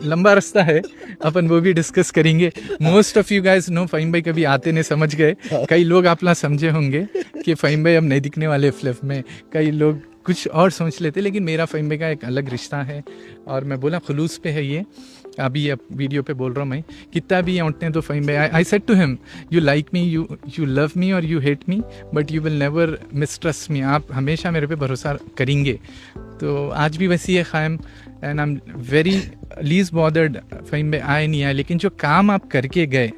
लंबा रास्ता है, अपन वो भी डिस्कस करेंगे। Most of you guys know Faheem भाई कभी आते नहीं, समझ गए। कई लोग आप समझे होंगे कि फ़हीम भाई अब नहीं दिखने वाले फिल्म में, कई लोग कुछ और सोच लेते, लेकिन मेरा फ़हीम भाई का एक अलग रिश्ता है। और मैं बोला खुलूस पे है ये, अभी अब वीडियो पे बोल रहा हूँ मैं, कितना भी उठते हैं तो फ़हीम भाई, I said to him you like me, you love me or you hate me, but you will never mistrust me, आप हमेशा मेरे पे भरोसा करेंगे। तो आज भी वैसी है क़ायम, and I am very least bothered Faheem भाई आए नहीं आए, लेकिन जो काम आप करके गए,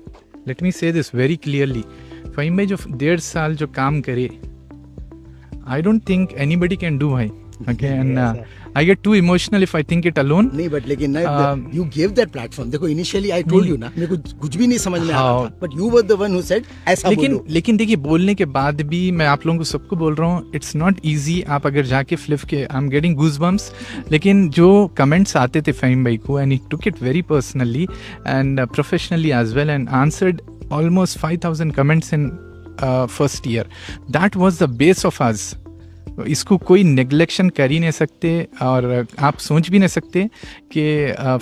लेट मी से दिस वेरी क्लियरली, फ़हीम भाई जो 1.5 साल जो काम करे, I don't think anybody can do भाई, okay, and I get too emotional if I think it alone. नहीं बट लेकिन you gave that platform. देखो initially I told you ना, मेरे को कुछ भी नहीं समझ में आ रहा था, but you were the one who said ऐसा बोलो। लेकिन देखिए बोलने के बाद भी मैं आप लोगों को सबको बोल रहा हूँ, it's not easy। आप अगर जाके फ्लिप के, I'm getting goosebumps, लेकिन जो कमेंट्स आते थे फ़हीम भाई को, and he took it very personally and professionally as well, and answered almost 5,000 comments in first year. That was the base of us. इसको कोई नेग्लेक्शन कर ही नहीं सकते, और आप सोच भी नहीं सकते कि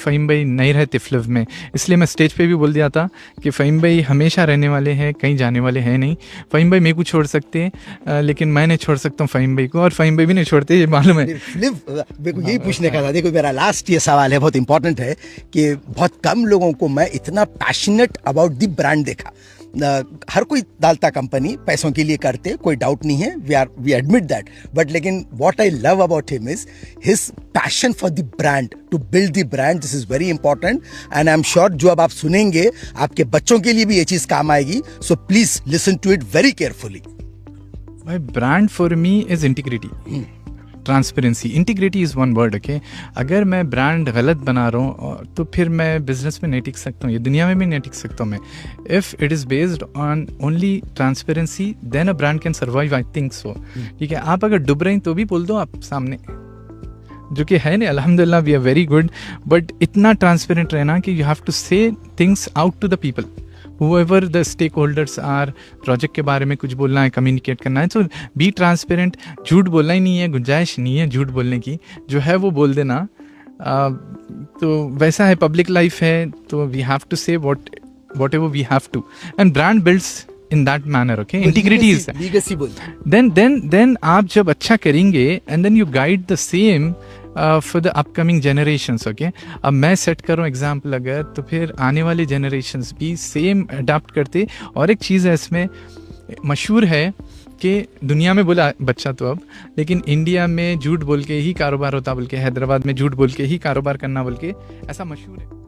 फ़हीम भाई नहीं रहते फिल्म में। इसलिए मैं स्टेज पे भी बोल दिया था कि फ़हीम भाई हमेशा रहने वाले हैं, कहीं जाने वाले हैं नहीं। फ़हीम भाई मेरे को छोड़ सकते हैं, लेकिन मैं नहीं छोड़ सकता हूँ फ़हीम भाई को, और फ़हीम भाई भी नहीं छोड़ते, ये मालूम है। मेरे को यही पूछने का था। देखो मेरा लास्ट ये सवाल है, बहुत इंपॉर्टेंट है, कि बहुत कम लोगों को मैं इतना पैशनेट अबाउट द ब्रांड देखा। हर कोई डालता कंपनी पैसों के लिए करते, कोई डाउट नहीं है, वी एडमिट दैट, बट लेकिन what I love about him is his passion for the brand, to build the brand. This is very important, and I am sure जो अब आप सुनेंगे आपके बच्चों के लिए भी ये चीज काम आएगी। So please listen to it very carefully. My brand for me is integrity, transparency. Integrity is one word, okay. अगर मैं ब्रांड गलत बना रहा हूँ तो फिर मैं बिजनेस में नहीं टिक सकता हूँ, ये दुनिया में भी नहीं टिक सकता हूँ मैं। If it is based on only transparency then a brand can survive, I think so. ठीक है, आप अगर डूब रहे हैं तो भी बोल दो आप सामने, जो कि है नहीं, अल्हम्दुलिल्लाह we are very good, but इतना ट्रांसपेरेंट रहना कि you have to say things out to the people, whoever the stakeholders are। Project के बारे में कुछ बोलना है, कम्युनिकेट करना है, तो बी ट्रांसपेरेंट। झूठ बोलना ही नहीं है, गुंजाइश नहीं है झूठ बोलने की, जो है वो बोल देना। तो वैसा है, पब्लिक लाइफ है, तो we have to say whatever we have to, and brand builds in that manner, okay? Integrity is legacy बोल। then आप जब अच्छा करेंगे and then you guide the same for the upcoming generations, okay? अब मैं set करूँ example अगर, तो फिर आने वाले generations भी सेम अडाप्ट करते। और एक चीज़ है इसमें मशहूर है कि दुनिया में बोला बच्चा तो अब, लेकिन इंडिया में झूठ बोल के ही कारोबार होता बोल के, हैदराबाद में झूठ बोल के ही कारोबार करना बोल के, ऐसा मशहूर है।